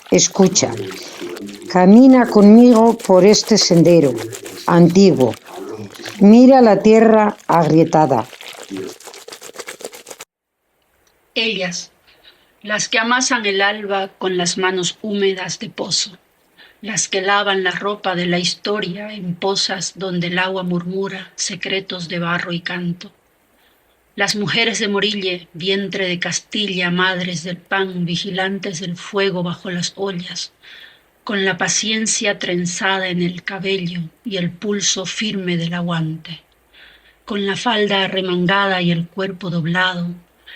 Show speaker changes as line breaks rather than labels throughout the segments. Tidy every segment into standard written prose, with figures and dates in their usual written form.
Escucha, camina conmigo por este sendero antiguo. Mira la tierra agrietada.
Ellas, las que amasan el alba con las manos húmedas de pozo, las que lavan la ropa de la historia en pozas donde el agua murmura secretos de barro y canto. Las mujeres de Morille, vientre de Castilla, madres del pan, vigilantes del fuego bajo las ollas, con la paciencia trenzada en el cabello y el pulso firme del aguante. Con la falda arremangada y el cuerpo doblado,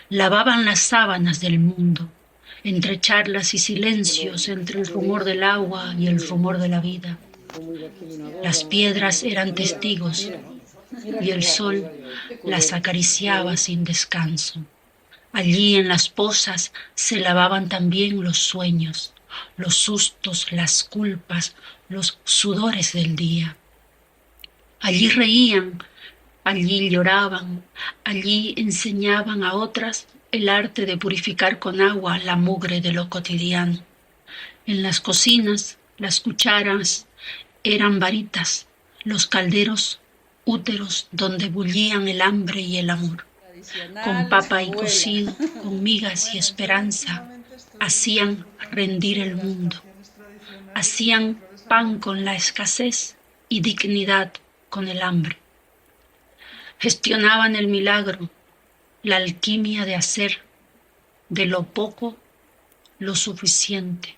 lavaban las sábanas del mundo, entre charlas y silencios, entre el rumor del agua y el rumor de la vida. Las piedras eran testigos y el sol las acariciaba sin descanso. Allí en las pozas se lavaban también los sueños, los sustos, las culpas, los sudores del día. Allí reían, allí lloraban, allí enseñaban a otras el arte de purificar con agua la mugre de lo cotidiano. En las cocinas, las cucharas eran varitas, los calderos úteros donde bullían el hambre y el amor. Con papa y cocido, con migas y esperanza, hacían rendir el mundo. Hacían pan con la escasez y dignidad con el hambre. Gestionaban el milagro, la alquimia de hacer de lo poco lo suficiente,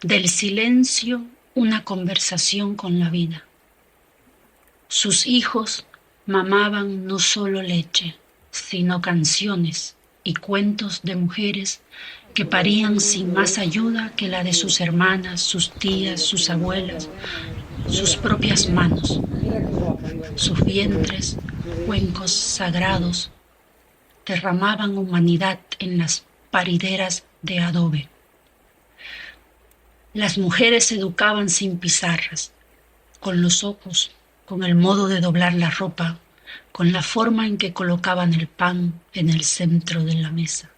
del silencio una conversación con la vida. Sus hijos mamaban no solo leche, sino canciones y cuentos de mujeres que parían sin más ayuda que la de sus hermanas, sus tías, sus abuelas, sus propias manos. Sus vientres, cuencos sagrados, derramaban humanidad en las parideras de adobe. Las mujeres se educaban sin pizarras, con los ojos, con el modo de doblar la ropa, con la forma en que colocaban el pan en el centro de la mesa.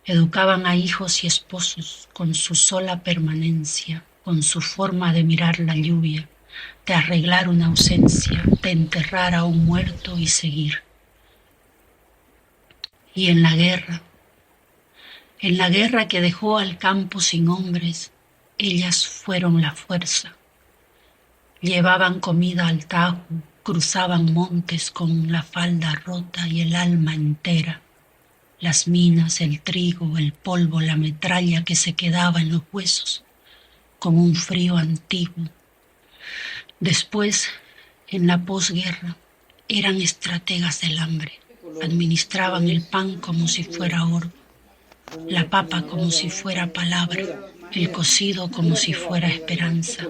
Educaban a hijos y esposos con su sola permanencia, con su forma de mirar la lluvia, de arreglar una ausencia, de enterrar a un muerto y seguir. Y en la guerra que dejó al campo sin hombres, ellas fueron la fuerza. Llevaban comida al Tajo, cruzaban montes con la falda rota y el alma entera. Las minas, el trigo, el polvo, la metralla que se quedaba en los huesos, con un frío antiguo. Después, en la posguerra, eran estrategas del hambre. Administraban el pan como si fuera oro, la papa como si fuera palabra, el cocido como si fuera esperanza.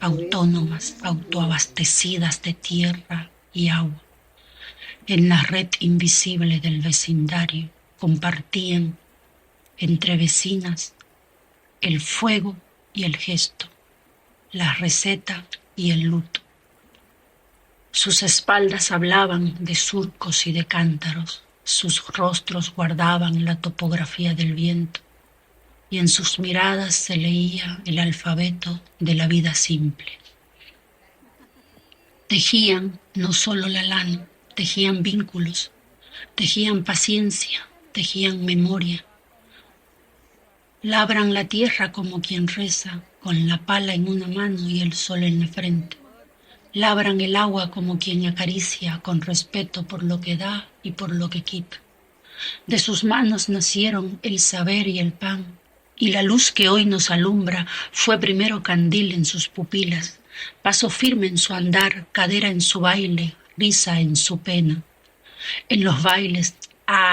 Autónomas, autoabastecidas de tierra y agua. En la red invisible del vecindario compartían entre vecinas el fuego y el gesto, la receta y el luto. Sus espaldas hablaban de surcos y de cántaros, sus rostros guardaban la topografía del viento y en sus miradas se leía el alfabeto de la vida simple. Tejían no solo la lana, tejían vínculos, tejían paciencia, tejían memoria. Labran la tierra como quien reza, con la pala en una mano y el sol en la frente. Labran el agua como quien acaricia con respeto por lo que da y por lo que quita. De sus manos nacieron el saber y el pan, y la luz que hoy nos alumbra fue primero candil en sus pupilas, paso firme en su andar, cadera en su baile, risa en su pena. En los bailes,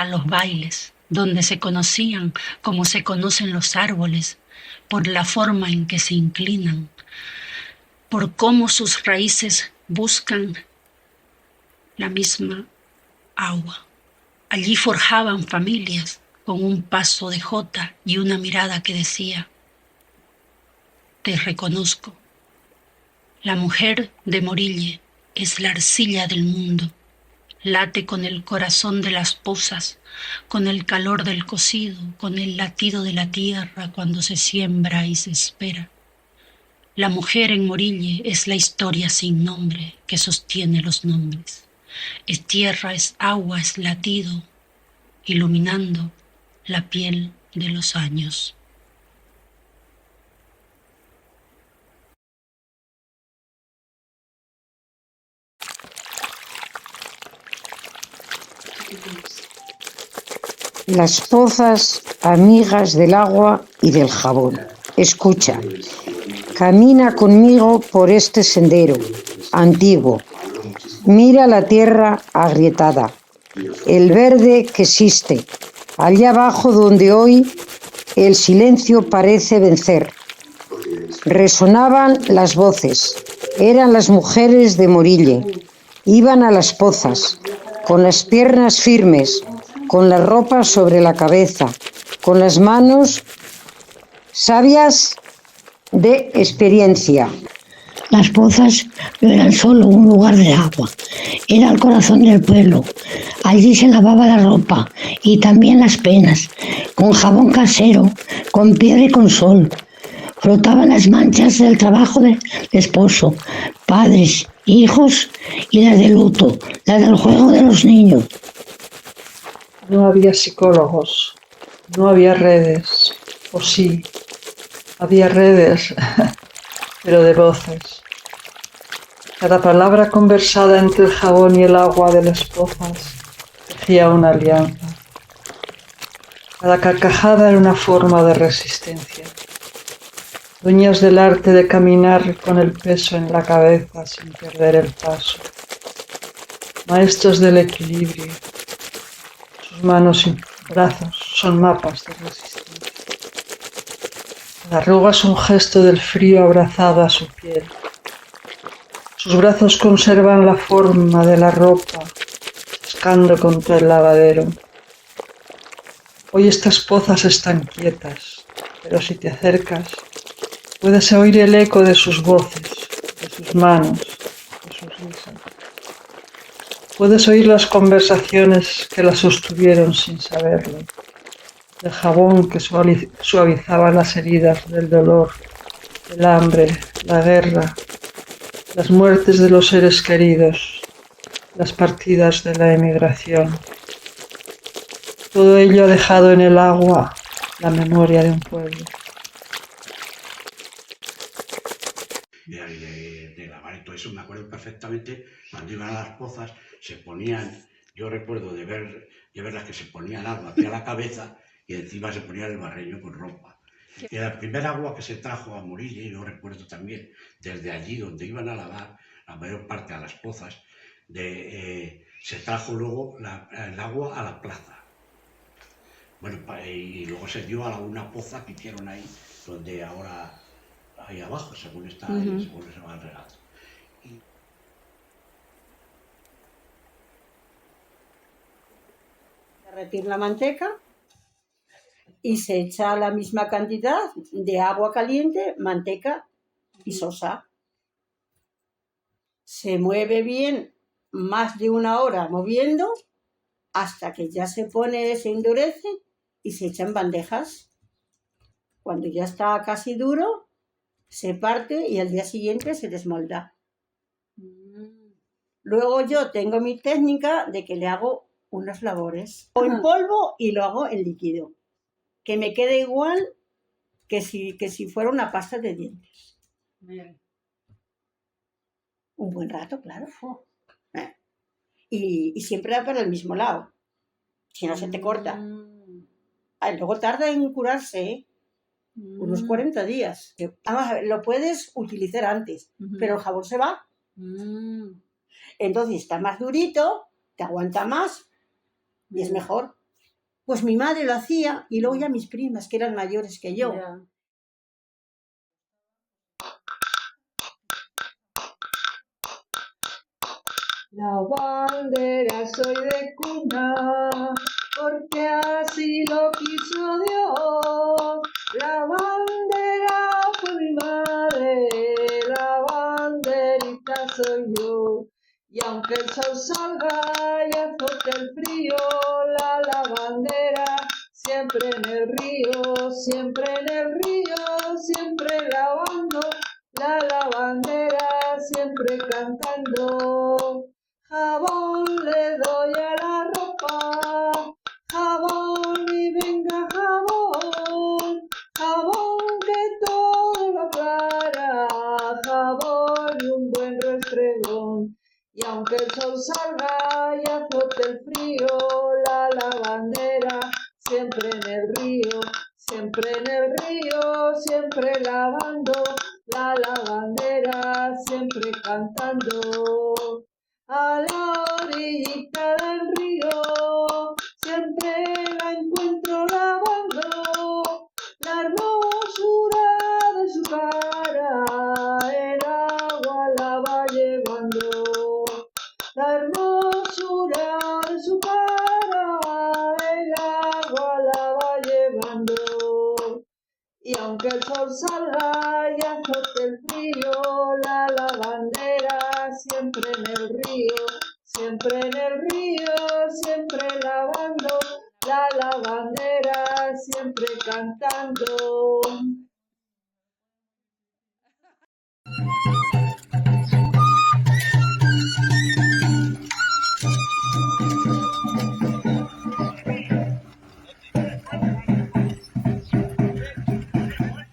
los bailes, donde se conocían como se conocen los árboles, por la forma en que se inclinan, por cómo sus raíces buscan la misma agua. Allí forjaban familias con un paso de jota y una mirada que decía: te reconozco. La mujer de Morille es la arcilla del mundo, late con el corazón de las pozas, con el calor del cocido, con el latido de la tierra cuando se siembra y se espera. La mujer en Morille es la historia sin nombre que sostiene los nombres. Es tierra, es agua, es latido, iluminando la piel de los años.
Las pozas, amigas del agua y del jabón. Escucha, camina conmigo por este sendero antiguo. Mira la tierra agrietada, el verde que existe, allá abajo donde hoy el silencio parece vencer. Resonaban las voces, eran las mujeres de Morille, iban a las pozas, con las piernas firmes, con la ropa sobre la cabeza, con las manos sabias de experiencia.
Las pozas no eran solo un lugar de agua, era el corazón del pueblo. Allí se lavaba la ropa y también las penas, con jabón casero, con piedra y con sol. Frotaban las manchas del trabajo del esposo, padres, hijos y las de luto, las del juego de los niños.
No había psicólogos, no había redes, o sí, había redes, pero de voces. Cada palabra conversada entre el jabón y el agua de las pozas hacía una alianza. Cada carcajada era una forma de resistencia. Dueñas del arte de caminar con el peso en la cabeza sin perder el paso. Maestros del equilibrio. Sus manos y brazos son mapas de resistencia. Cada arruga es un gesto del frío abrazado a su piel. Sus brazos conservan la forma de la ropa, chascando contra el lavadero. Hoy estas pozas están quietas, pero si te acercas, puedes oír el eco de sus voces, de sus manos, de sus risas. Puedes oír las conversaciones que las sostuvieron sin saberlo, el jabón que suavizaba las heridas del dolor, el hambre, la guerra, las muertes de los seres queridos, las partidas de la emigración. Todo ello ha dejado en el agua la memoria de un pueblo.
De lavar y todo eso, me acuerdo perfectamente cuando iban a las pozas, se ponían, yo recuerdo de verlas que se ponían agua aquí a la cabeza y encima se ponían el barreño con ropa. Y el primer agua que se trajo a Morille, yo recuerdo también, desde allí donde iban a lavar, la mayor parte a las pozas, se trajo luego el agua a la plaza. Bueno, y luego se dio a una poza que hicieron ahí, donde ahora, ahí abajo, según está ahí, según se va regando.
Derretir la manteca y se echa la misma cantidad de agua caliente, manteca y sosa. Se mueve bien más de 1 hora moviendo hasta que ya se endurece y se echa en bandejas. Cuando ya está casi duro, se parte y al día siguiente se desmolda. Luego yo tengo mi técnica de que le hago unas labores. O en polvo y lo hago en líquido. Que me quede igual que si fuera una pasta de dientes. Bien. Un buen rato, claro. Y siempre para el mismo lado. Si no se te corta. Luego tarda en curarse, ¿eh? Unos 40 días. Vamos a ver, lo puedes utilizar antes, pero el jabón se va. Entonces está más durito, te aguanta más y es mejor. Pues mi madre lo hacía y luego ya mis primas, que eran mayores que yo. Yeah.
La bandera soy de cuna, porque así lo quiso Dios. La bandera fue mi madre, la banderita soy yo. Y aunque el sol salga y el frío, la lavandera, siempre en el río, siempre en el río, siempre lavando, la lavandera, siempre cantando. Jabón le doy a la ropa, jabón y venga jabón, jabón que todo lo aclara, jabón y un buen restregón. Y aunque el sol salga y azote el frío, la lavandera, siempre en el río, siempre en el río, siempre lavando, la lavandera, siempre cantando. A la orillita del río, siempre la encuentro lavando, la hermosura de su cara, el agua la va llevando. La hermosura de su cara, el agua la va llevando. Y aunque el sol salga y azote el frío, la lavandera, siempre en el río, siempre en el río, siempre lavando, la lavandera, siempre cantando.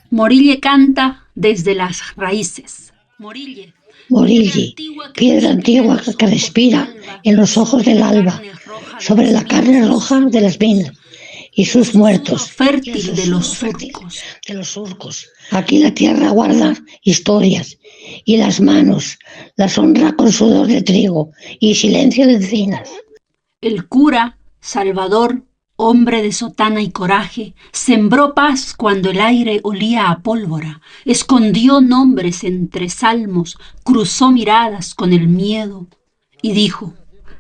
Morille canta desde las raíces. Morille,
Morille, piedra antigua que respira en los ojos del alba, sobre la carne roja de las minas y sus muertos,
fértil de los
surcos. Aquí la tierra guarda historias y las manos las honra con sudor de trigo y silencio de encinas.
El cura, Salvador, hombre de sotana y coraje, sembró paz cuando el aire olía a pólvora, escondió nombres entre salmos, cruzó miradas con el miedo y dijo: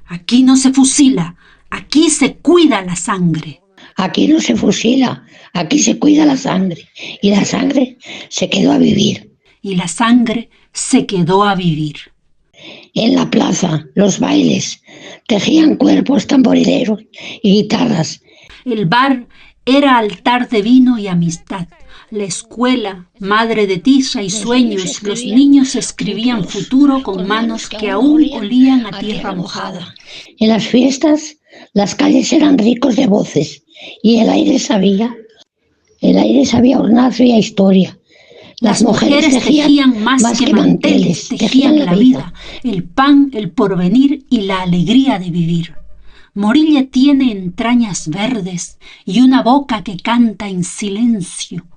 aquí no se fusila, aquí se cuida la sangre.
Aquí no se fusila, aquí se cuida la sangre, y la sangre se quedó a vivir.
Y la sangre se quedó a vivir.
En la plaza, los bailes, tejían cuerpos tamborileros y guitarras.
El bar era altar de vino y amistad. La escuela, madre de tiza y sueños, los niños escribían futuro con manos que aún olían a tierra mojada.
En las fiestas, las calles eran ricos de voces y el aire sabía hornazo y a historia.
Las mujeres tejían más que manteles, tejían la vida, el pan, el porvenir y la alegría de vivir. Morille tiene entrañas verdes y una boca que canta en silencio.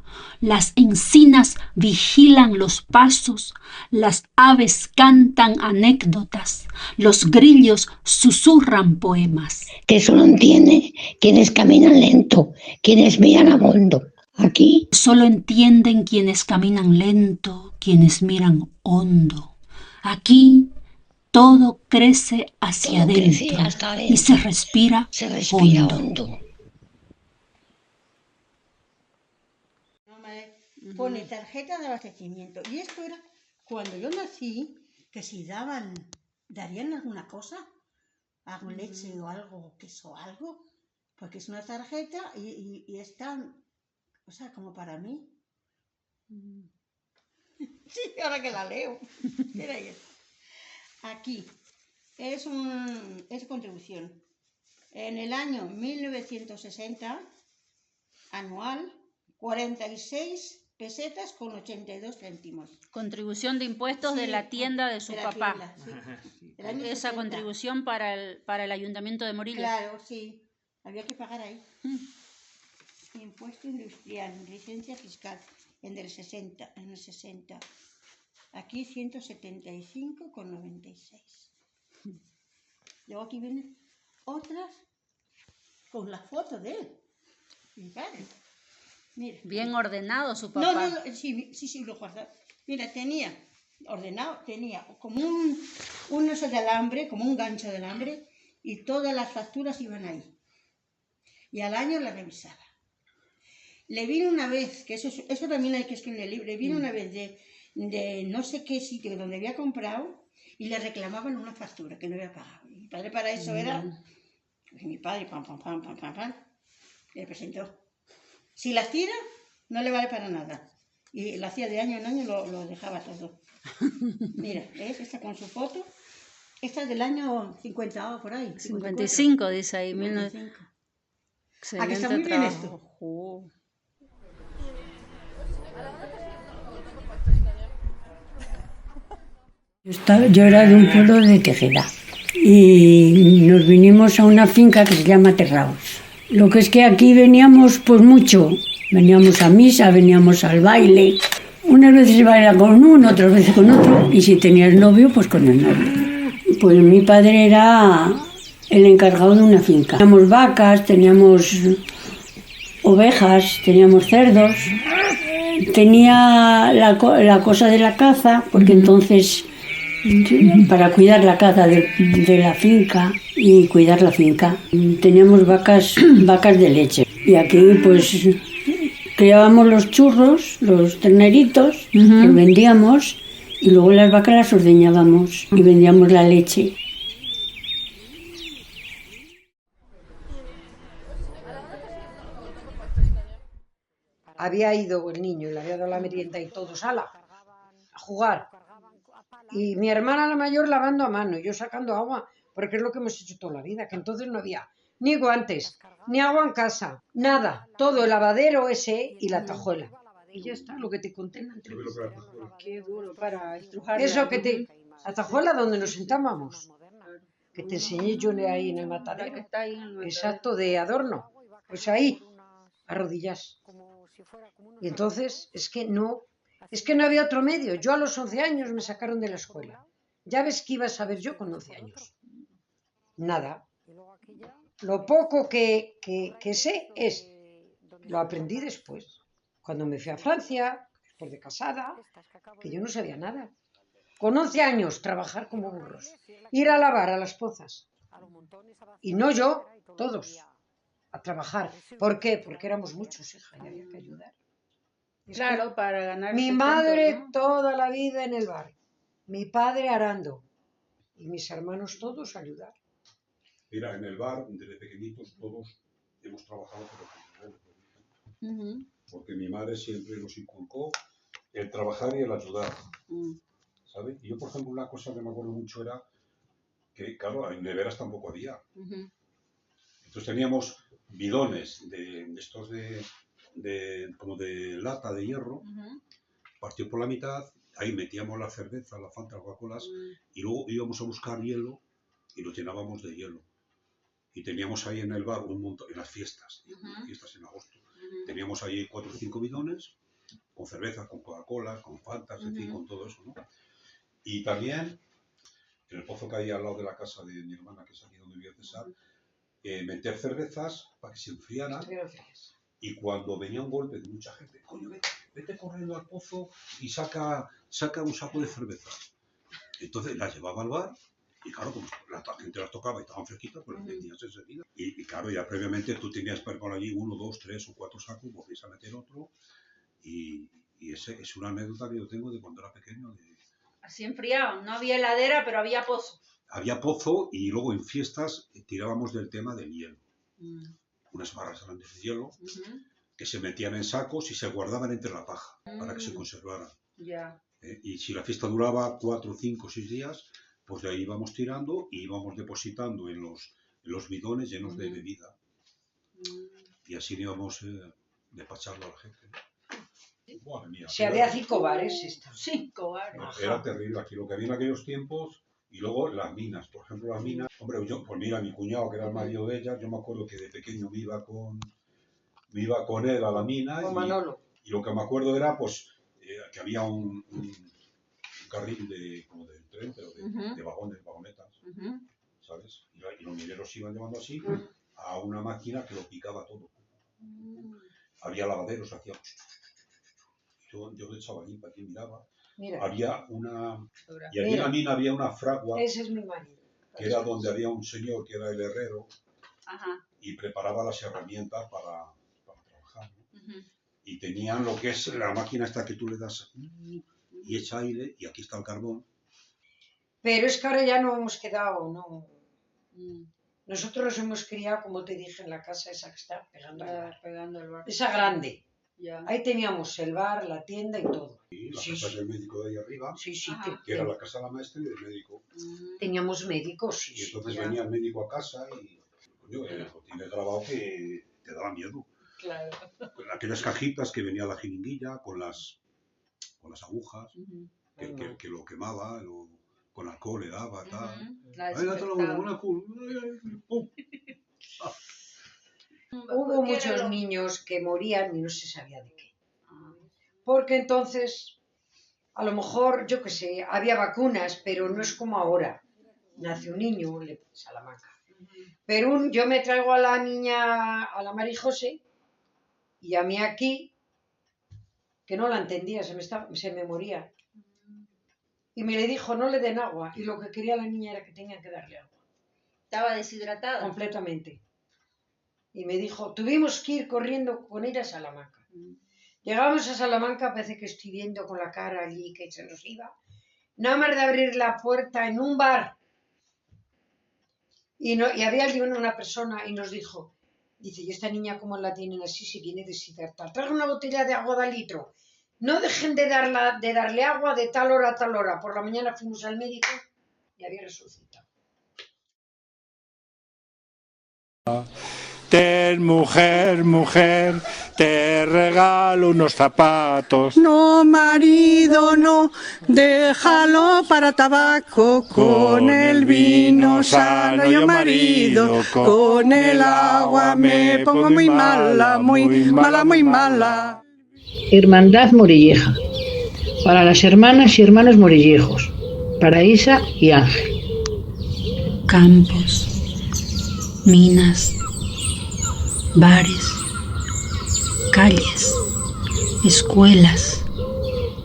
Las encinas vigilan los pasos, las aves cantan anécdotas, los grillos susurran poemas.
Que solo entiende quienes caminan lento, quienes miran a fondo. Aquí
solo entienden quienes caminan lento, quienes miran hondo. Aquí todo crece hacia adentro y se respira hondo.
Pone tarjeta de abastecimiento. Y esto era cuando yo nací, que si darían alguna cosa, algo leche o algo, queso o algo, porque es una tarjeta y está, o sea, como para mí. Sí, ahora que la leo. Mira ahí. Aquí es contribución. En el año 1960, anual, 46 pesetas con 82 céntimos.
Contribución de impuestos de la tienda de su papá.
Tienda, sí.
Esa 60. Contribución para el ayuntamiento de Morille.
Claro, sí. Había que pagar ahí. Impuesto industrial, licencia fiscal, en el 60. Aquí 175,96. Luego aquí vienen otras con la foto de él. Fijaros. Mira.
Bien ordenado su papá.
No, sí, lo guardaba. Mira, tenía como un oso de alambre, como un gancho de alambre, y todas las facturas iban ahí. Y al año la revisaba. Le vino una vez, que eso también hay que escribir en el libro, le vino una vez de no sé qué sitio donde había comprado y le reclamaban una factura que no había pagado. Mi padre para eso era Y mi padre, pam, pam, pam, pam, pam, pam, le presentó. Si las tira, no le vale para nada. Y lo hacía de año en año, lo dejaba todo. Mira, ¿ves? Esta con su foto. Esta es del año 50 por ahí.
55 dice ahí,
55.
Excelente
¿A que está muy bien
trabajo.
esto?
Jo.
Yo era de un pueblo de Tejeda y nos vinimos a una finca que se llama Terraos. Lo que es que aquí veníamos pues mucho, veníamos a misa, veníamos al baile. Unas veces bailaba con uno, otras veces con otro, y si tenías novio, pues con el novio. Pues mi padre era el encargado de una finca. Teníamos vacas, teníamos ovejas, teníamos cerdos. Tenía la cosa de la caza, porque entonces para cuidar la caza de la finca y cuidar la finca teníamos vacas de leche. Y aquí pues criábamos los churros, los terneritos, los vendíamos y luego las vacas las ordeñábamos y vendíamos la leche.
Había ido el niño, le había dado la merienda y todos a jugar. Y mi hermana la mayor lavando a mano, yo sacando agua, porque es lo que hemos hecho toda la vida, que entonces no había ni guantes, ni agua en casa, nada, todo el lavadero ese y la tajuela. Y ya está, lo que te conté en la entrevista.
Qué duro para estrujar.
Eso que te... La tajuela donde nos sentábamos, que te enseñé yo ahí en el matadero.
Está ahí en el matadero.
Exacto, de adorno. Pues ahí, a rodillas. Y entonces, es que no había otro medio. Yo a los 11 años me sacaron de la escuela. Ya ves que iba a saber yo con 11 años. Nada. Lo poco que sé lo aprendí después. Cuando me fui a Francia, después de casada, que yo no sabía nada. Con 11 años, trabajar como burros. Ir a lavar a las pozas. Y no yo, todos. A trabajar. ¿Por qué? Porque éramos muchos, hija, y había que ayudar.
Claro, para ganar.
Mi madre toda la vida en el bar, mi padre arando y mis hermanos todos a ayudar.
Mira, en el bar, desde pequeñitos, todos hemos trabajado por los abuelos, porque mi madre siempre nos inculcó el trabajar y el ayudar, ¿sabes? Y yo, por ejemplo, una cosa que me acuerdo mucho era que, claro, en neveras tampoco había. Entonces teníamos bidones de estos como de lata de hierro, partido por la mitad, ahí metíamos la cerveza, la Fanta, Coca-Colas, y luego íbamos a buscar hielo y lo llenábamos de hielo. Y teníamos ahí en el bar un montón, en las fiestas, fiestas en agosto, teníamos ahí 4 o 5 bidones, con cerveza, con Coca-Cola, con Fantas, en fin, con todo eso, ¿no? Y también, en el pozo que hay al lado de la casa de mi hermana, que es aquí donde vivía César, meter cervezas para que se enfriaran. Y cuando venía un golpe de mucha gente, coño, vete corriendo al pozo y saca un saco de cerveza. Entonces las llevaba al bar y claro, como la gente las tocaba y estaban fresquitas, pues las vendías enseguida. Y claro, ya previamente tú tenías para por allí 1, 2, 3 o 4 sacos, volvías a meter otro. Y ese es una anécdota que yo tengo de cuando era pequeño.
Así enfriaban, no había heladera, pero había pozo.
Había pozo y luego en fiestas tirábamos del tema del hielo. Unas barras grandes de hielo que se metían en sacos y se guardaban entre la paja para que se conservaran. Y si la fiesta duraba 4, 5, 6 días, pues de ahí íbamos tirando y íbamos depositando en los bidones llenos de bebida. Y así íbamos despachando a la gente. Madre mía,
Si había 5 bares.
5 bares.
Era terrible aquí lo que había en aquellos tiempos. Y luego las minas, por ejemplo, las minas. Hombre, pues mira, mi cuñado, que era el marido de ella, yo me acuerdo que de pequeño me iba con él a la mina.
Con Manolo.
Y lo que me acuerdo era, pues, que había un carril como de tren, pero de vagonetas, ¿sabes? Y los mineros iban llevando así a una máquina que lo picaba todo. Había lavaderos, hacía... Yo de chavalín para aquí miraba.
Mira.
Había y allí en la mina había una fragua.
Ese es mi marido.
Que era donde había un señor que era el herrero y preparaba las herramientas para trabajar, ¿no? Y tenían lo que es la máquina esta que tú le das y echa aire y aquí está el carbón.
Pero es que ahora ya no hemos quedado, no. Nosotros nos hemos criado, como te dije, en la casa esa que está pegando
el bar.
esa grande.
Ya.
Ahí teníamos el bar, la tienda y todo.
Y la casa del médico de ahí arriba,
Sí,
que era la casa de la maestra y del médico.
Teníamos médicos, sí.
Y entonces venía el médico a casa y, coño, tienes grabado que te daba miedo.
Claro.
Con aquellas cajitas que venía la jeringuilla con las agujas, que lo quemaba, con alcohol le daba, tal. Ahí dátelo con alcohol. ¡Pum!
Hubo muchos niños que morían y no se sabía de qué. Porque entonces, a lo mejor, yo qué sé, había vacunas, pero no es como ahora. Nace un niño, Salamanca. Pero yo me traigo a la niña, a la María José, y a mí aquí, que no la entendía, se me moría. Y me le dijo, no le den agua. Y lo que quería la niña era que tenía que darle agua.
¿Estaba deshidratada?
Completamente. Y me dijo, tuvimos que ir corriendo con ella a Salamanca. Llegamos a Salamanca, parece que estoy viendo con la cara allí que se nos iba. Nada más de abrir la puerta en un bar. Y había allí una persona y nos dijo, dice, ¿y esta niña cómo la tienen así si viene deshidratada? Trae una botella de agua de litro. No dejen de darle agua de tal hora a tal hora. Por la mañana fuimos al médico y había resucitado.
Ten, mujer, mujer, te regalo unos zapatos.
No, marido, no, déjalo para tabaco. Con el vino sano yo, marido, con el agua me pongo muy mala, muy mala, muy mala.
Hermandad Morilleja. Para las hermanas y hermanos morillejos. Para Isa y Ángel.
Campos, minas, bares, calles, escuelas,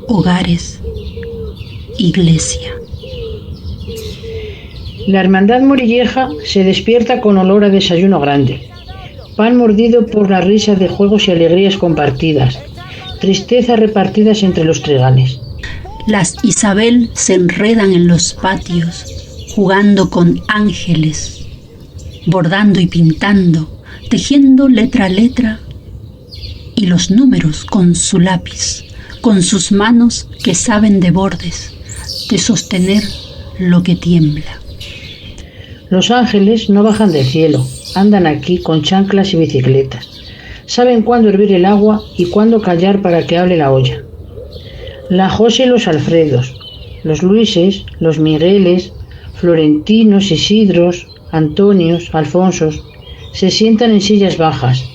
hogares, iglesia.
La hermandad morilleja se despierta con olor a desayuno grande, pan mordido por la risa de juegos y alegrías compartidas, tristezas repartidas entre los trigales.
Las Isabel se enredan en los patios, jugando con ángeles, bordando y pintando, tejiendo letra a letra, y los números con su lápiz, con sus manos que saben de bordes, de sostener lo que tiembla.
Los ángeles no bajan del cielo, andan aquí con chanclas y bicicletas. Saben cuándo hervir el agua y cuándo callar para que hable la olla. La José y los Alfredos, los Luises, los Migueles, Florentinos, Isidros, Antonios, Alfonsos, se sientan en sillas bajas,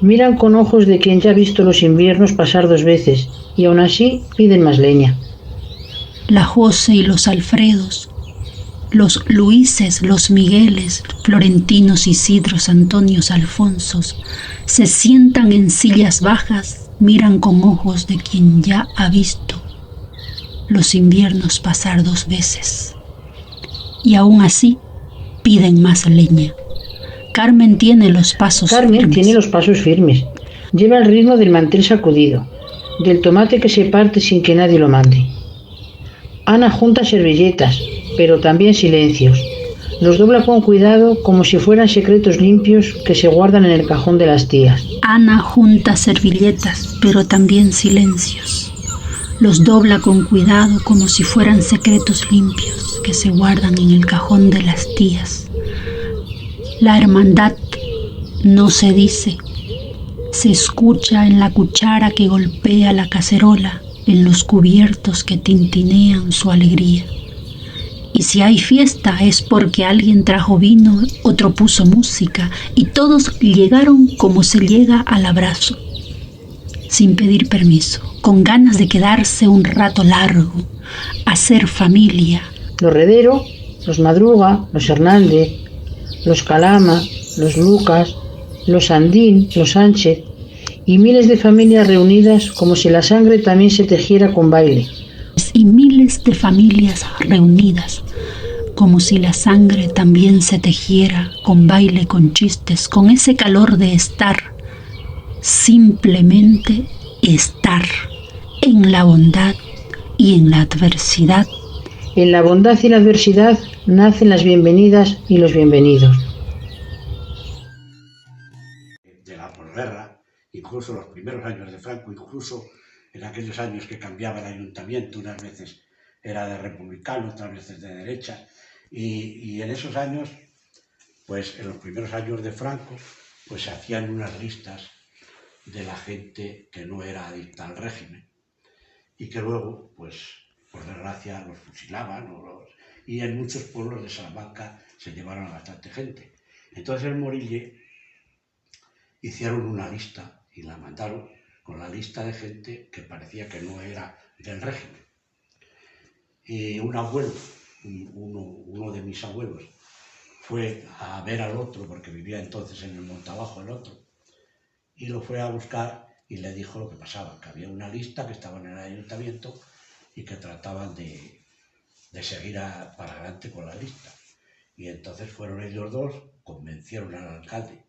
miran con ojos de quien ya ha visto los inviernos pasar 2 veces y aún así piden más leña.
La José y los Alfredos, los Luises, los Migueles, Florentinos, Isidros, Antonios, Alfonsos, se sientan en sillas bajas, miran con ojos de quien ya ha visto los inviernos pasar 2 veces. Y aún así piden más leña. Carmen tiene los pasos
firmes. Lleva el ritmo del mantel sacudido, del tomate que se parte sin que nadie lo mande. Ana junta servilletas, pero también silencios. Los dobla con cuidado como si fueran secretos limpios que se guardan en el cajón de las tías.
Ana junta servilletas, pero también silencios. Los dobla con cuidado como si fueran secretos limpios que se guardan en el cajón de las tías. La hermandad no se dice, se escucha en la cuchara que golpea la cacerola, en los cubiertos que tintinean su alegría. Y si hay fiesta es porque alguien trajo vino, otro puso música y todos llegaron como se llega al abrazo, sin pedir permiso, con ganas de quedarse un rato largo, hacer familia.
Los Redero, los Madruga, los Hernández, los Calama, los Lucas, los Andín, los Sánchez y miles de familias reunidas como si la sangre también se tejiera con baile.
Y miles de familias reunidas como si la sangre también se tejiera con baile, con chistes, con ese calor de estar, simplemente estar en la bondad y en la adversidad.
En la bondad y la adversidad nacen las bienvenidas y los bienvenidos.
incluso los primeros años de Franco, incluso en aquellos años que cambiaba el ayuntamiento, unas veces era de republicano, otras veces de derecha, y en esos años, pues en los primeros años de Franco, pues se hacían unas listas de la gente que no era adicta al régimen y que luego, pues por desgracia, los fusilaban y en muchos pueblos de Salamanca se llevaron a bastante gente. Entonces en Morille hicieron una lista y la mandaron con la lista de gente que parecía que no era del régimen. Y un abuelo, uno de mis abuelos, fue a ver al otro, porque vivía entonces en el Montabajo el otro, y lo fue a buscar y le dijo lo que pasaba, que había una lista que estaba en el ayuntamiento y que trataban de seguir para adelante con la lista. Y entonces fueron ellos dos, convencieron al alcalde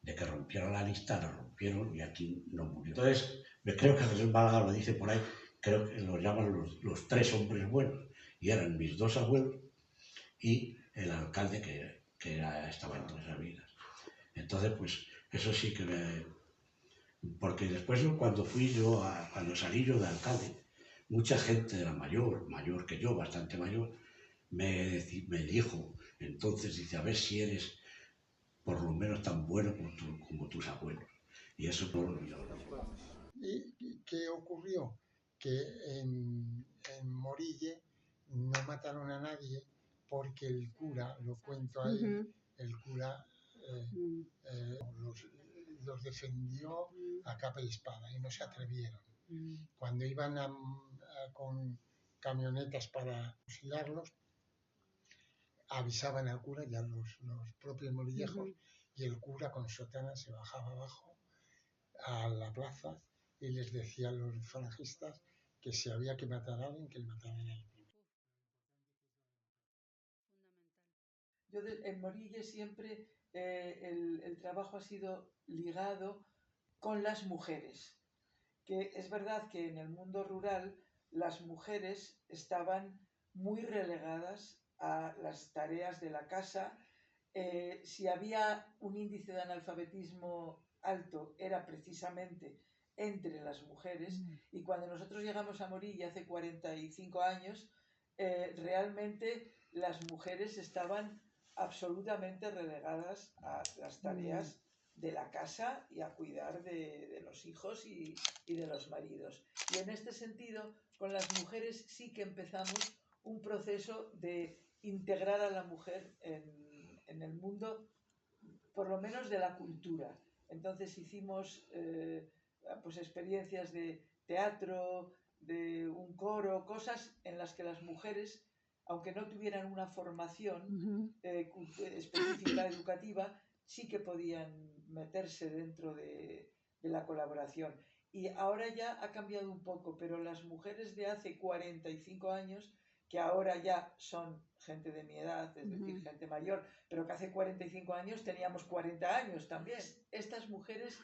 de que rompiera la lista, la rompieron y aquí no murió. Entonces, creo que Jesús Málaga lo dice por ahí, creo que lo llaman los tres hombres buenos, y eran mis dos abuelos y el alcalde que estaba en todas esas vidas. Entonces, pues, eso sí que porque después cuando salí yo de alcalde, mucha gente de la mayor que yo, bastante mayor, me dijo, entonces dice, a ver si eres por lo menos tan bueno como tus abuelos. Y eso no lo olvidó.
¿Y qué ocurrió? Que en Morille no mataron a nadie porque el cura, lo cuento ahí, el cura los defendió a capa y espada y no se atrevieron. Cuando iban con camionetas para fusilarlos, avisaban al cura y a los propios morillejos, y el cura con sotana se bajaba abajo a la plaza y les decía a los falangistas que si había que matar a alguien, que le mataran a él.
Yo en Morille siempre el trabajo ha sido ligado con las mujeres, que es verdad que en el mundo rural las mujeres estaban muy relegadas a las tareas de la casa. Si había un índice de analfabetismo alto era precisamente entre las mujeres, y cuando nosotros llegamos a Morille hace 45 años, realmente las mujeres estaban absolutamente relegadas a las tareas de la casa y a cuidar de los hijos y de los maridos. Y en este sentido, con las mujeres sí que empezamos un proceso de integrar a la mujer en el mundo, por lo menos de la cultura. Entonces hicimos pues experiencias de teatro, de un coro, cosas en las que las mujeres, aunque no tuvieran una formación específica educativa, sí que podían meterse dentro de la colaboración. Y ahora ya ha cambiado un poco, pero las mujeres de hace 45 años, que ahora ya son gente de mi edad, es decir, gente mayor, pero que hace 45 años teníamos 40 años también. Estas mujeres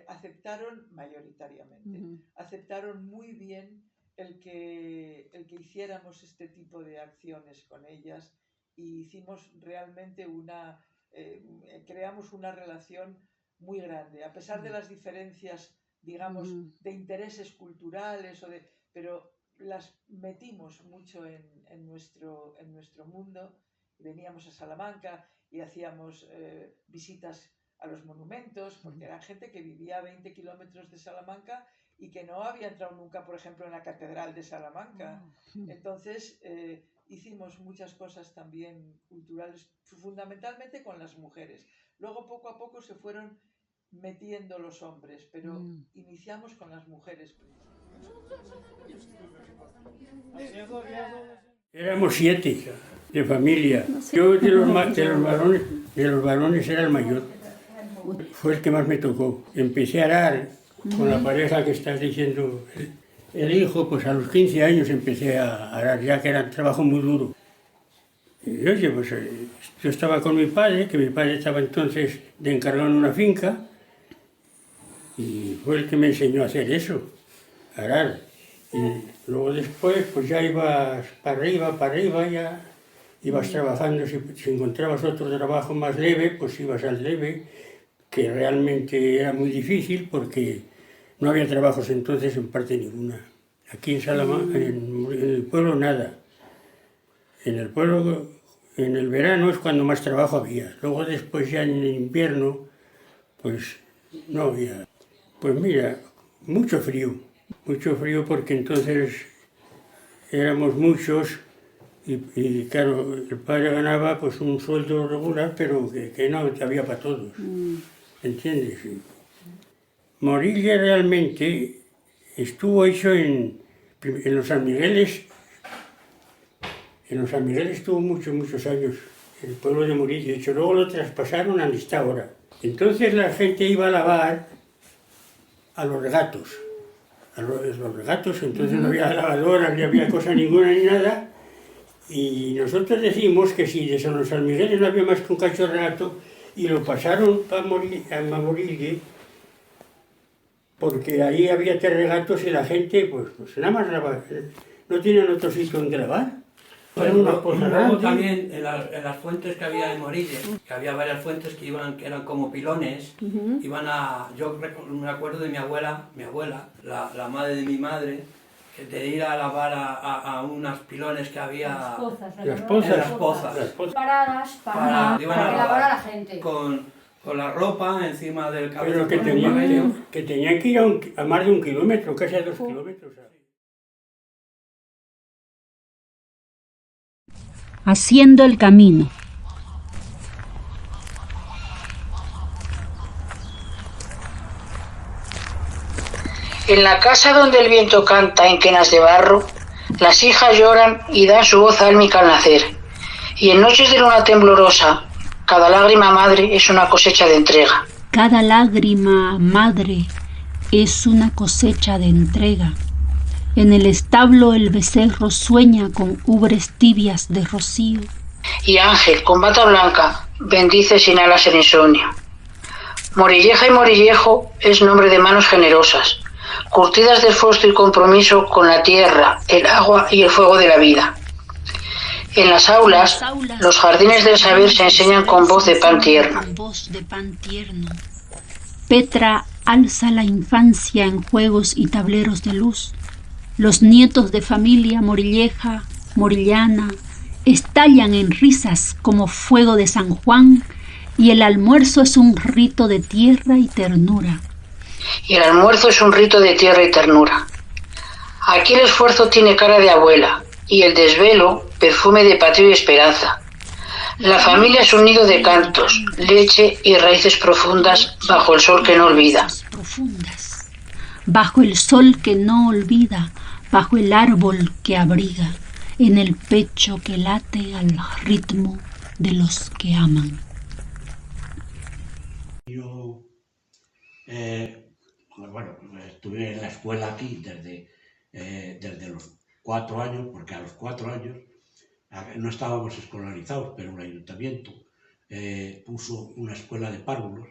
aceptaron mayoritariamente, aceptaron muy bien el que hiciéramos este tipo de acciones con ellas, y hicimos realmente creamos una relación muy grande, a pesar de las diferencias, digamos, de intereses culturales, pero las metimos mucho en nuestro mundo. Veníamos a Salamanca y hacíamos visitas a los monumentos, porque era gente que vivía a 20 kilómetros de Salamanca y que no había entrado nunca, por ejemplo, en la Catedral de Salamanca. Entonces hicimos muchas cosas también culturales, fundamentalmente con las mujeres. Luego poco a poco se fueron metiendo los hombres, pero iniciamos con las mujeres.
Éramos 7 de familia. Yo de los varones era el mayor. Fue el que más me tocó. Empecé a arar con la pareja que estás diciendo. El hijo, pues a los 15 años empecé a arar, ya que era un trabajo muy duro. Y oye, pues yo estaba con mi padre, que mi padre estaba entonces de encargado en una finca, y fue el que me enseñó a hacer eso, a arar. Y luego después, pues ya ibas para arriba, ya ibas trabajando. Si encontrabas otro trabajo más leve, pues ibas al leve. que realmente era muy difícil porque no había trabajos entonces en parte ninguna. Aquí en Salamanca, en el pueblo, nada. En el pueblo, en el verano es cuando más trabajo había. Luego después ya en el invierno, pues no había. Pues mira, mucho frío porque entonces éramos muchos y claro, el padre ganaba pues un sueldo regular, pero que no había para todos, ¿entiendes? Morilla realmente estuvo hecho en los San Migueles. En los San Migueles estuvo muchos años, el pueblo de Morilla. De hecho, luego lo traspasaron a esta ahora. Entonces la gente iba a lavar a los regatos. Los regatos, entonces no había lavadora, ni había cosa ninguna ni nada. Y nosotros decimos que si de San Miguel no había más que un cacho de regato, y lo pasaron a Morilla, porque ahí había 3 regatos y la gente, pues nada más lavaba. No tenían otro sitio donde lavar.
Luego también en las fuentes que había en Morilla, que había varias fuentes que eran como pilones, yo me acuerdo de mi abuela, la madre de mi madre, que de ir a lavar a unos pilones que había en las pozas.
Paradas para lavar a la gente.
Con la ropa encima del
Pero
cabello.
que tenían que ir a más de 1 kilómetro, casi a 2 kilómetros.
Haciendo el camino.
En la casa donde el viento canta en quenas de barro, las hijas lloran y dan su voz álmica al nacer. Y en noches de luna temblorosa, cada lágrima madre es una cosecha de entrega.
Cada lágrima madre es una cosecha de entrega. En el establo el becerro sueña con ubres tibias de rocío.
Y Ángel, con bata blanca, bendice sin alas el insomnio. Morilleja y Morillejo es nombre de manos generosas, curtidas de esfuerzo y compromiso con la tierra, el agua y el fuego de la vida. En las aulas, los jardines del saber se enseñan con voz de pan tierno.
Petra alza la infancia en juegos y tableros de luz. Los nietos de familia morilleja, morillana, estallan en risas como fuego de San Juan, y el almuerzo es un rito de tierra y ternura.
Y el almuerzo es un rito de tierra y ternura. Aquí el esfuerzo tiene cara de abuela, y el desvelo, perfume de patria y esperanza. La familia es un nido de cantos, leche y raíces profundas bajo el sol que no olvida.
Bajo el sol que no olvida, bajo el árbol que abriga, en el pecho que late al ritmo de los que aman.
Yo, estuve en la escuela aquí desde los 4 años, porque a los 4 años no estábamos escolarizados, pero el ayuntamiento puso una escuela de párvulos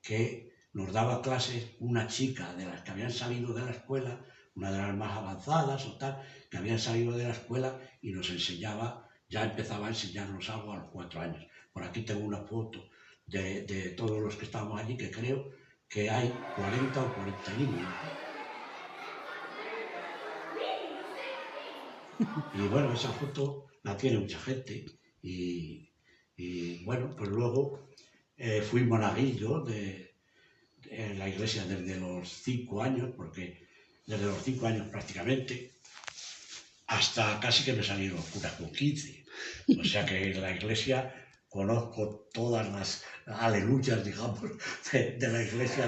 que nos daba clases una chica de las que habían salido de la escuela, una de las más avanzadas o tal, que habían salido de la escuela y nos enseñaba, ya empezaba a enseñarnos algo a los 4 años. Por aquí tengo una foto de todos los que estábamos allí, que creo que hay 40 o 40 niños. Y bueno, esa foto la tiene mucha gente y bueno, pues luego fui monaguillo en la iglesia desde los 5 años, porque desde los 5 años prácticamente, hasta casi que me salieron curas con 15. O sea que en la iglesia conozco todas las aleluyas, digamos, de la iglesia.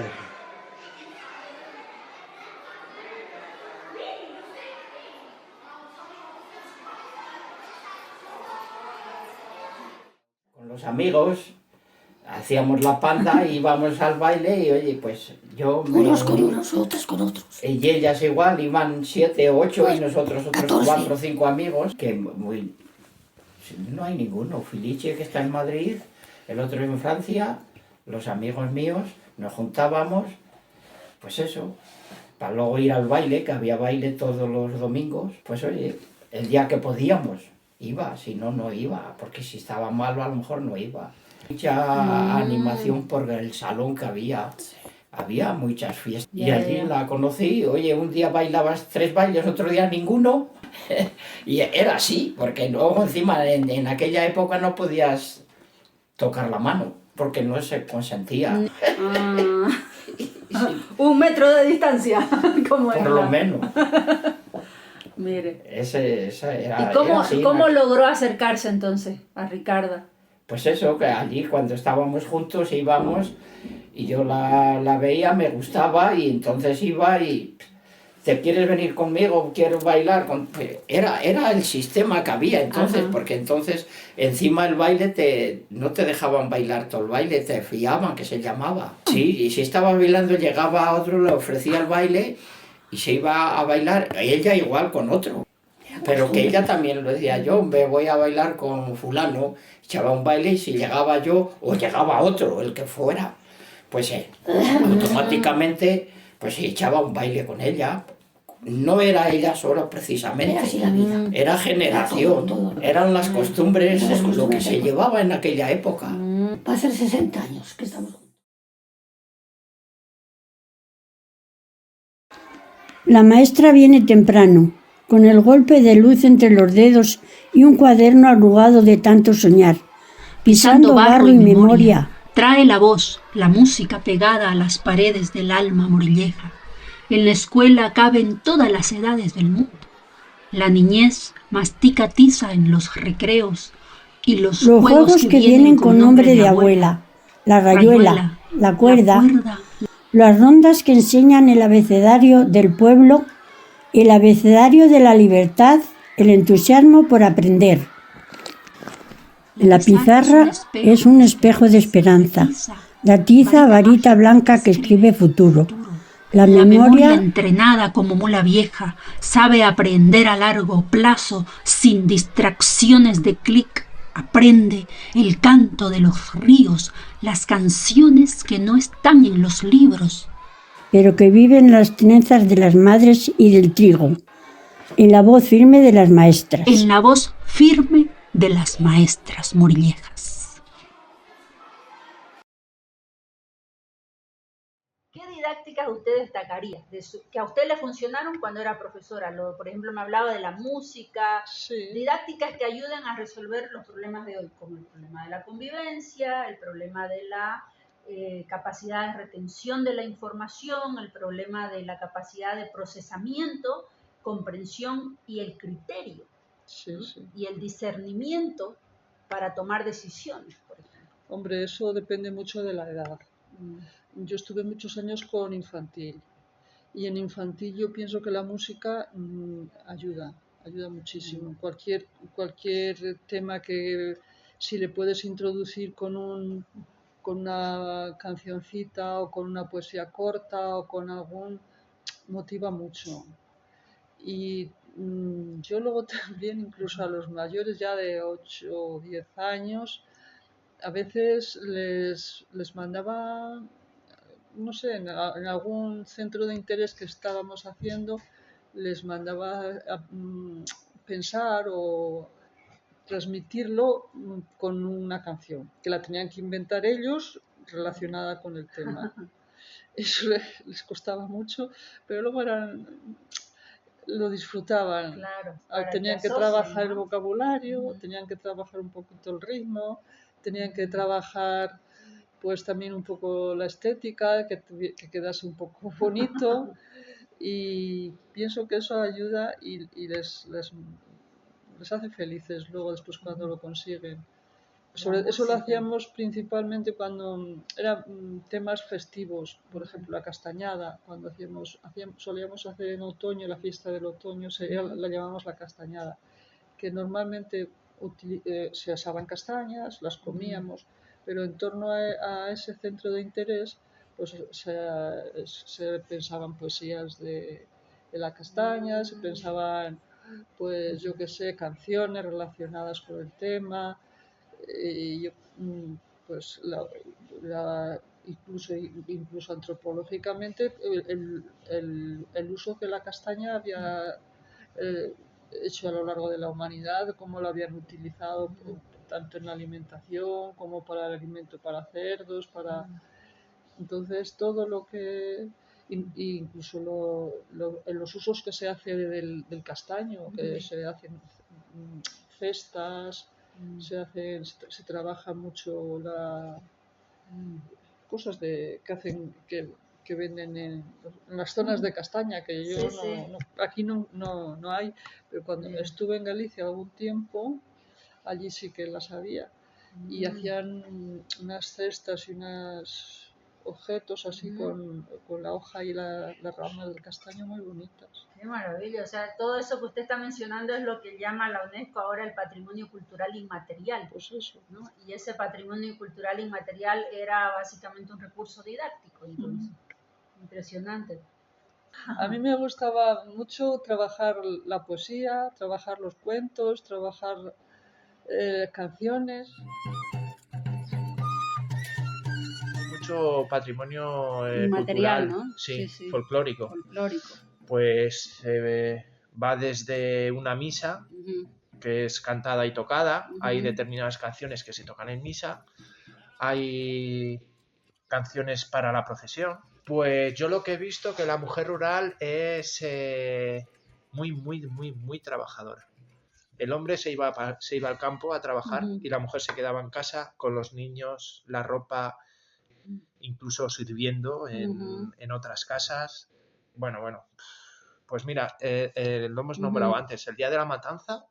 Con los amigos hacíamos la panda, íbamos al baile y oye, pues yo...
Unos con unos, otros con otros.
Y ellas igual, iban 7 o 8 y nosotros otros 4 o 5 amigos, que muy... No hay ninguno. Filiche, que está en Madrid, el otro en Francia, los amigos míos, nos juntábamos, pues eso, para luego ir al baile, que había baile todos los domingos, pues oye, el día que podíamos iba, si no, no iba, porque si estaba malo a lo mejor no iba. Mucha animación por el salón que había. Había muchas fiestas. Y allí la conocí. Oye, un día bailabas 3 bailes, otro día ninguno. Y era así, porque luego encima en aquella época no podías tocar la mano, porque no se consentía.
1 metro de distancia, como
Por lo menos.
Mire.
Esa era,
¿Y cómo,
era así,
cómo logró acercarse entonces a Ricarda?
Pues eso, que allí cuando estábamos juntos íbamos y yo la veía, me gustaba y entonces iba y... ¿Te quieres venir conmigo? ¿Quiero bailar? Era el sistema que había entonces, porque entonces encima el baile no te dejaban bailar todo el baile, te fiaban, que se llamaba. Sí, y si estaba bailando llegaba a otro, le ofrecía el baile y se iba a bailar, ella igual con otro. Pero que ella también lo decía, yo me voy a bailar con fulano, echaba un baile y si llegaba yo o llegaba otro, el que fuera, pues automáticamente pues echaba un baile con ella. No era ella sola precisamente, era generación, eran las costumbres, lo que se llevaba en aquella época.
Va a ser 60 años que estamos juntos.
La maestra viene temprano, con el golpe de luz entre los dedos y un cuaderno arrugado de tanto soñar, pisando barro y memoria.
Trae la voz, la música pegada a las paredes del alma morilleja. En la escuela caben todas las edades del mundo. La niñez mastica tiza en los recreos y los
juegos que vienen con nombre de abuela, la rayuela, la cuerda, las rondas que enseñan el abecedario del pueblo, el abecedario de la libertad, el entusiasmo por aprender. La pizarra es un espejo de esperanza, la tiza varita blanca que escribe futuro. La memoria
entrenada como mula vieja sabe aprender a largo plazo sin distracciones de clic. Aprende el canto de los ríos, las canciones que no están en los libros,
pero que viven en las trenzas de las madres y del trigo, en la voz firme de las maestras.
En la voz firme de las maestras morillejas.
¿Qué didácticas usted destacaría? Que a usted le funcionaron cuando era profesora. Por ejemplo, me hablaba de la música, didácticas que ayuden a resolver los problemas de hoy, como el problema de la convivencia, el problema de la capacidad de retención de la información, el problema de la capacidad de procesamiento, comprensión y el criterio, y el discernimiento para tomar decisiones, por ejemplo.
Hombre, eso depende mucho de la edad. Yo estuve muchos años con infantil y en infantil yo pienso que la música ayuda muchísimo. Cualquier tema que si le puedes introducir con una cancioncita o con una poesía corta o con algún, motiva mucho. Y yo luego también, incluso a los mayores ya de 8 o 10 años, a veces les mandaba, no sé, en algún centro de interés que estábamos haciendo, les mandaba a pensar o transmitirlo con una canción, que la tenían que inventar ellos relacionada con el tema. Eso les costaba mucho, pero luego lo disfrutaban.
Claro,
tenían que trabajar el vocabulario, tenían que trabajar un poquito el ritmo, tenían que trabajar pues también un poco la estética, que quedase un poco bonito, y pienso que eso ayuda y les hace felices luego después cuando lo consiguen. Eso lo hacíamos principalmente cuando eran temas festivos, por ejemplo la castañada, cuando solíamos hacer en otoño, la fiesta del otoño, la llamamos la castañada, que normalmente se asaban castañas, las comíamos, pero en torno a ese centro de interés pues se pensaban poesías de la castaña, se pensaban, pues yo qué sé, canciones relacionadas con el tema, y pues incluso antropológicamente el uso que la castaña había hecho a lo largo de la humanidad, cómo lo habían utilizado tanto en la alimentación como para el alimento para cerdos, entonces todo lo que, incluso en los usos que se hace del castaño, que se hacen cestas, se trabaja mucho cosas que hacen que venden en las zonas de castaña, que yo aquí no hay, pero cuando estuve en Galicia algún tiempo, allí sí que las había, y hacían unas cestas y unos objetos así con la hoja y la rama del castaño muy bonitas.
Qué maravilla, o sea, todo eso que usted está mencionando es lo que llama la UNESCO ahora el patrimonio cultural inmaterial.
Pues eso.
¿No? Y ese patrimonio cultural inmaterial era básicamente un recurso didáctico, entonces. Impresionante.
A mí me gustaba mucho trabajar la poesía, trabajar los cuentos, trabajar canciones.
Mucho patrimonio
material,
cultural,
¿no?
sí, folclórico.
Folclórico.
Pues va desde una misa, que es cantada y tocada, hay determinadas canciones que se tocan en misa, hay canciones para la procesión. Pues yo lo que he visto que la mujer rural es muy trabajadora. El hombre se iba al campo a trabajar y la mujer se quedaba en casa con los niños, la ropa, incluso sirviendo en otras casas. Bueno, pues mira, lo hemos nombrado antes, el día de la matanza,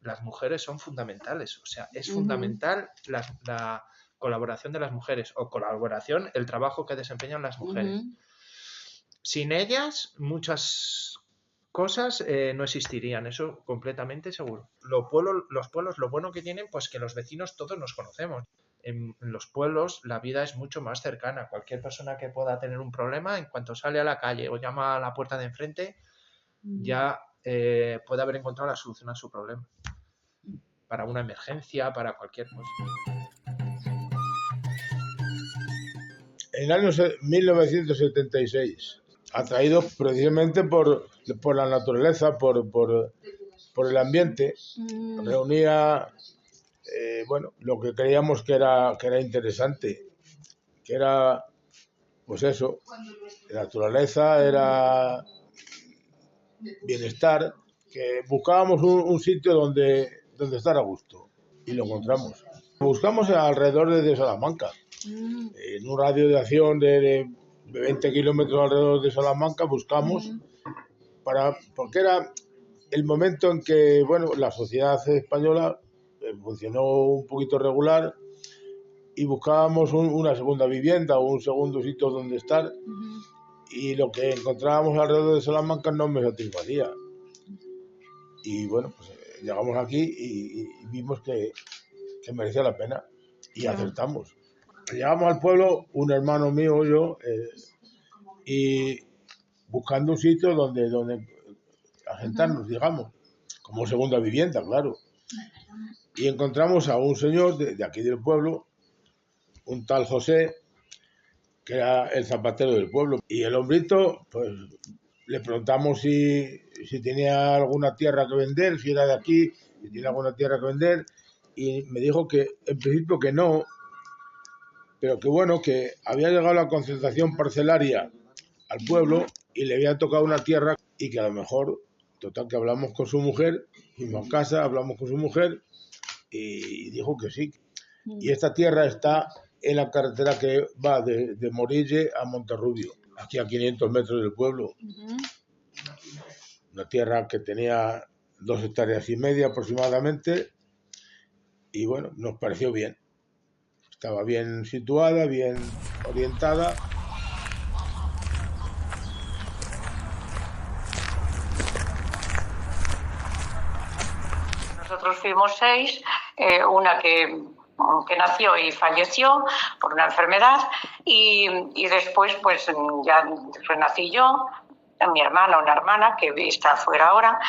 las mujeres son fundamentales, o sea, es fundamental la colaboración de las mujeres, o colaboración, el trabajo que desempeñan las mujeres. Sin ellas, muchas cosas no existirían, eso completamente seguro. Los pueblos, lo bueno que tienen, pues que los vecinos todos nos conocemos. En los pueblos la vida es mucho más cercana. Cualquier persona que pueda tener un problema, en cuanto sale a la calle o llama a la puerta de enfrente, ya puede haber encontrado la solución a su problema. Para una emergencia, para cualquier cosa.
En el año 1976, atraído precisamente por la naturaleza, por el ambiente, reunía lo que creíamos que era interesante, que era, pues eso, la naturaleza, era bienestar, que buscábamos un sitio donde estar a gusto, y lo encontramos. Buscamos alrededor de Salamanca, en un radio de acción de 20 kilómetros alrededor de Salamanca, buscamos, porque era el momento en que la sociedad española funcionó un poquito regular y buscábamos una segunda vivienda o un segundo sitio donde estar, y lo que encontrábamos alrededor de Salamanca no me satisfacía. Y pues llegamos aquí y vimos que merecía la pena y acertamos. Llegamos al pueblo, un hermano mío, yo, y buscando un sitio donde asentarnos, digamos, como segunda vivienda, claro. Y encontramos a un señor de aquí del pueblo, un tal José, que era el zapatero del pueblo. Y el hombrito, pues le preguntamos si tenía alguna tierra que vender, si era de aquí, si tenía alguna tierra que vender, y me dijo que en principio que no, pero que había llegado la concentración parcelaria al pueblo y le había tocado una tierra, y que a lo mejor, total, que hablamos con su mujer, fuimos a casa, hablamos con su mujer y dijo que sí. Y esta tierra está en la carretera que va de Morille a Monterrubio, aquí a 500 metros del pueblo. Una tierra que tenía 2,5 hectáreas aproximadamente, y nos pareció bien. Estaba bien situada, bien orientada.
Nosotros fuimos 6, una que nació y falleció por una enfermedad, y después ya nací yo, mi hermana, una hermana que está fuera ahora,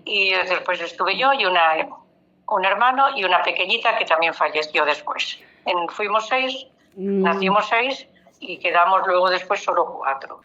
y después estuve yo y un hermano y una pequeñita que también falleció después. Fuimos 6, nacimos 6 y quedamos luego después solo 4.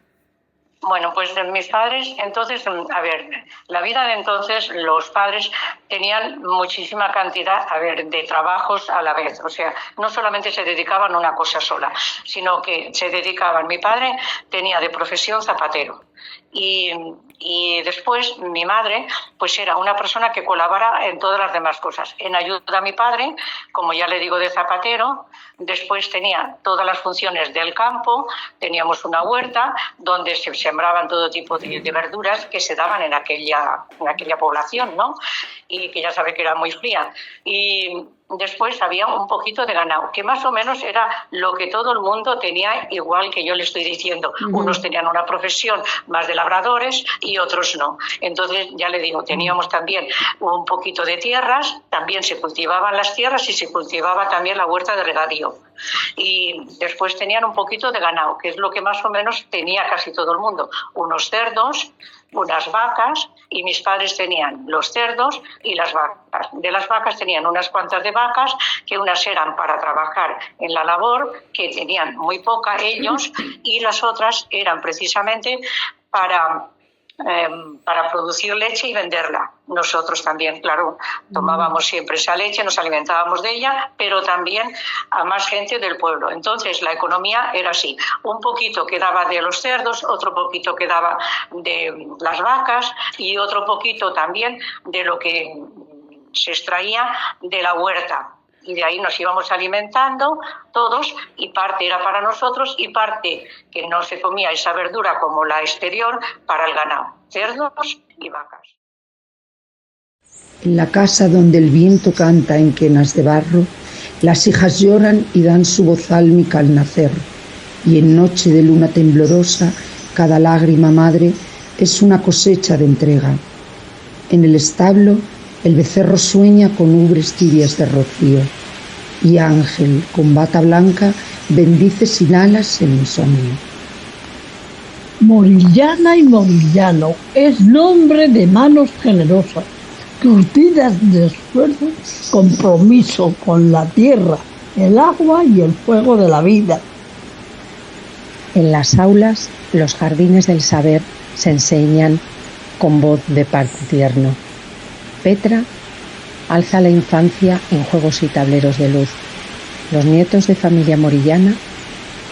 Bueno, pues mis padres, entonces, a ver, la vida de entonces, los padres tenían muchísima cantidad, de trabajos a la vez. O sea, no solamente se dedicaban a una cosa sola, sino que se dedicaban. Mi padre tenía de profesión zapatero. Y después mi madre pues era una persona que colabora en todas las demás cosas. En ayuda a mi padre, como ya le digo, de zapatero. Después tenía todas las funciones del campo, teníamos una huerta donde se sembraban todo tipo de verduras que se daban en aquella población, ¿no? Y que ya sabe que era muy fría. Y después había un poquito de ganado, que más o menos era lo que todo el mundo tenía, igual que yo le estoy diciendo. Unos tenían una profesión más de labradores y otros no. Entonces, ya le digo, teníamos también un poquito de tierras, también se cultivaban las tierras y se cultivaba también la huerta de regadío. Y después tenían un poquito de ganado, que es lo que más o menos tenía casi todo el mundo. Unos cerdos, unas vacas, y mis padres tenían los cerdos y las vacas. De las vacas tenían unas cuantas de vacas, que unas eran para trabajar en la labor, que tenían muy poca ellos, y las otras eran precisamente para producir leche y venderla. Nosotros también, claro, tomábamos siempre esa leche, nos alimentábamos de ella, pero también a más gente del pueblo. Entonces la economía era así, un poquito quedaba de los cerdos, otro poquito quedaba de las vacas y otro poquito también de lo que se extraía de la huerta. Y de ahí nos íbamos alimentando todos, y parte era para nosotros y parte que no se comía esa verdura como la exterior para el ganado, cerdos y vacas.
En la casa donde el viento canta en quenas de barro, las hijas lloran y dan su voz álmica al nacer, y en noche de luna temblorosa cada lágrima madre es una cosecha de entrega. En el establo el becerro sueña con ubres tibias de rocío, y Ángel, con bata blanca, bendice sin alas el insomnio.
Morillana y morillano es nombre de manos generosas, curtidas de esfuerzo, compromiso con la tierra, el agua y el fuego de la vida.
En las aulas, los jardines del saber se enseñan con voz de parto tierno. Petra alza la infancia en juegos y tableros de luz. Los nietos de familia morillana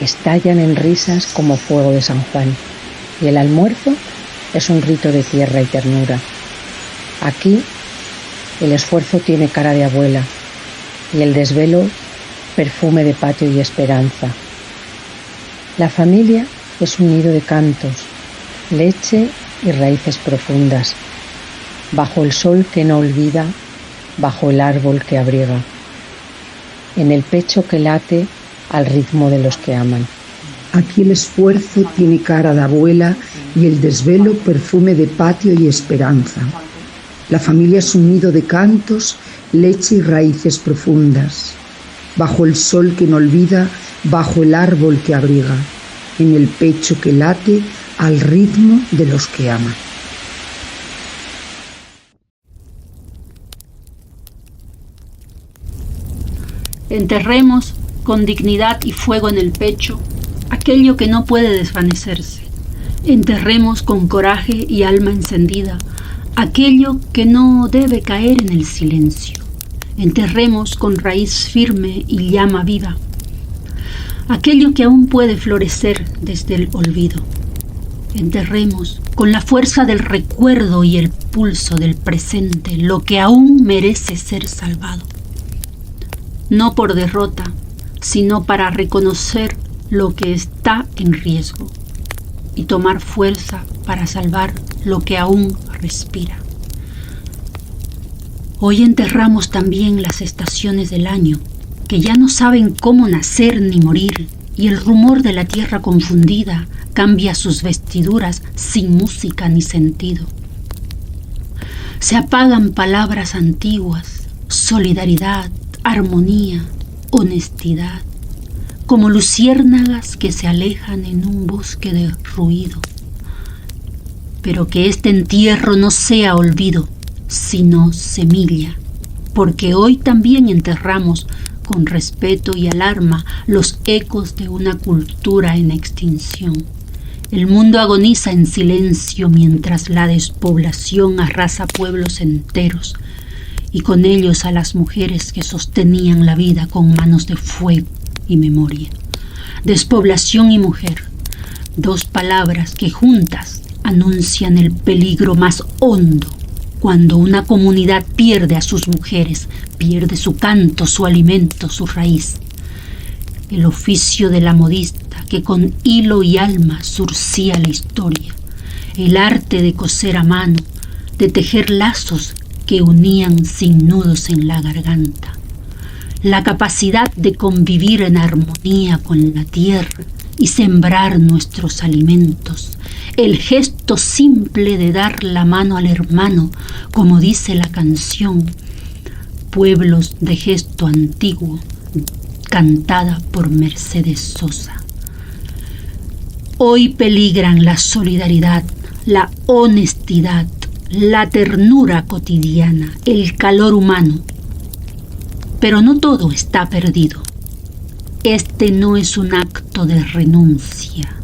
estallan en risas como fuego de San Juan. Y el almuerzo es un rito de tierra y ternura. Aquí el esfuerzo tiene cara de abuela y el desvelo perfume de patio y esperanza. La familia es un nido de cantos, leche y raíces profundas, bajo el sol que no olvida, bajo el árbol que abriga, en el pecho que late al ritmo de los que aman.
Aquí el esfuerzo tiene cara de abuela y el desvelo perfume de patio y esperanza. La familia es un nido de cantos, leche y raíces profundas, bajo el sol que no olvida, bajo el árbol que abriga, en el pecho que late al ritmo de los que aman.
Enterremos con dignidad y fuego en el pecho aquello que no puede desvanecerse. Enterremos con coraje y alma encendida aquello que no debe caer en el silencio. Enterremos con raíz firme y llama viva aquello que aún puede florecer desde el olvido. Enterremos con la fuerza del recuerdo y el pulso del presente lo que aún merece ser salvado. No por derrota, sino para reconocer lo que está en riesgo y tomar fuerza para salvar lo que aún respira. Hoy enterramos también las estaciones del año, que ya no saben cómo nacer ni morir, y el rumor de la tierra confundida cambia sus vestiduras sin música ni sentido. Se apagan palabras antiguas, solidaridad, armonía, honestidad, como luciérnagas que se alejan en un bosque de ruido. Pero que este entierro no sea olvido, sino semilla, porque hoy también enterramos con respeto y alarma los ecos de una cultura en extinción. El mundo agoniza en silencio mientras la despoblación arrasa pueblos enteros y con ellos a las mujeres que sostenían la vida con manos de fuego y memoria. Despoblación y mujer, dos palabras que juntas anuncian el peligro más hondo cuando una comunidad pierde a sus mujeres, pierde su canto, su alimento, su raíz. El oficio de la modista que con hilo y alma surcía la historia, el arte de coser a mano, de tejer lazos que unían sin nudos en la garganta, la capacidad de convivir en armonía con la tierra y sembrar nuestros alimentos, el gesto simple de dar la mano al hermano, como dice la canción, Pueblos de gesto antiguo, cantada por Mercedes Sosa. Hoy peligran la solidaridad, la honestidad, la ternura cotidiana, el calor humano. Pero no todo está perdido. Este no es un acto de renuncia,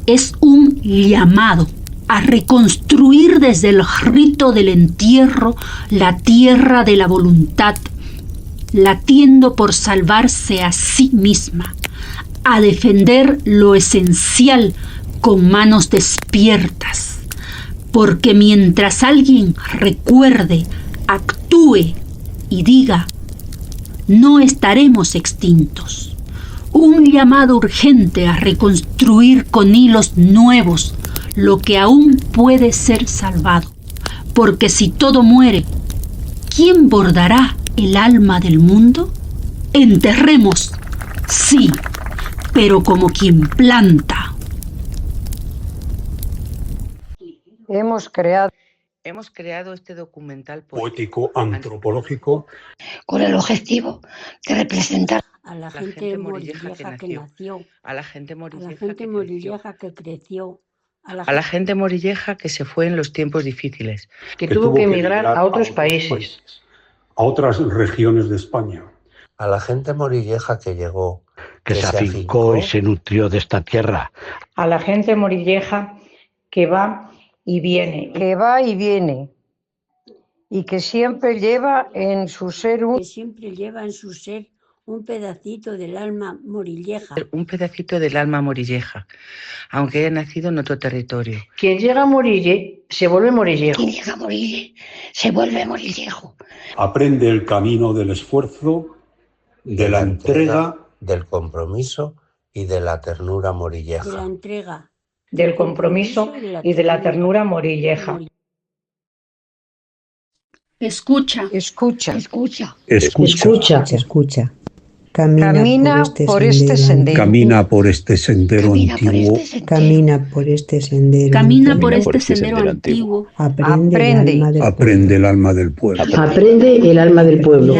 es un llamado a reconstruir desde el rito del entierro la tierra de la voluntad, latiendo por salvarse a sí misma, a defender lo esencial con manos despiertas, porque mientras alguien recuerde, actúe y diga, no estaremos extintos. Un llamado urgente a reconstruir con hilos nuevos lo que aún puede ser salvado, porque si todo muere, ¿quién bordará el alma del mundo? Enterremos, sí, pero como quien planta.
Hemos creado
este documental
poético antropológico
con el objetivo de representar
a la gente morilleja que nació,
a la gente
morilleja que creció,
a la gente morilleja que se fue en los tiempos difíciles,
que tuvo que emigrar a otros países, a otras regiones de España,
a la gente morilleja que llegó,
que se afincó y se nutrió de esta tierra,
a la gente morilleja que va y viene, y que siempre lleva en su ser
un pedacito del alma morilleja.
Un pedacito del alma morilleja, aunque haya nacido en otro territorio.
Quien llega a Morille se vuelve morillejo.
Quien llega a Morille se vuelve morillejo.
Aprende el camino del esfuerzo, de la entrega,
del compromiso y de la ternura morilleja.
De la entrega.
Del compromiso y de la ternura morilleja.
Escucha.
Camina por este sendero.
Camina por este sendero antiguo.
Camina por este sendero antiguo.
Aprende el alma del pueblo.
Aprende el alma del pueblo.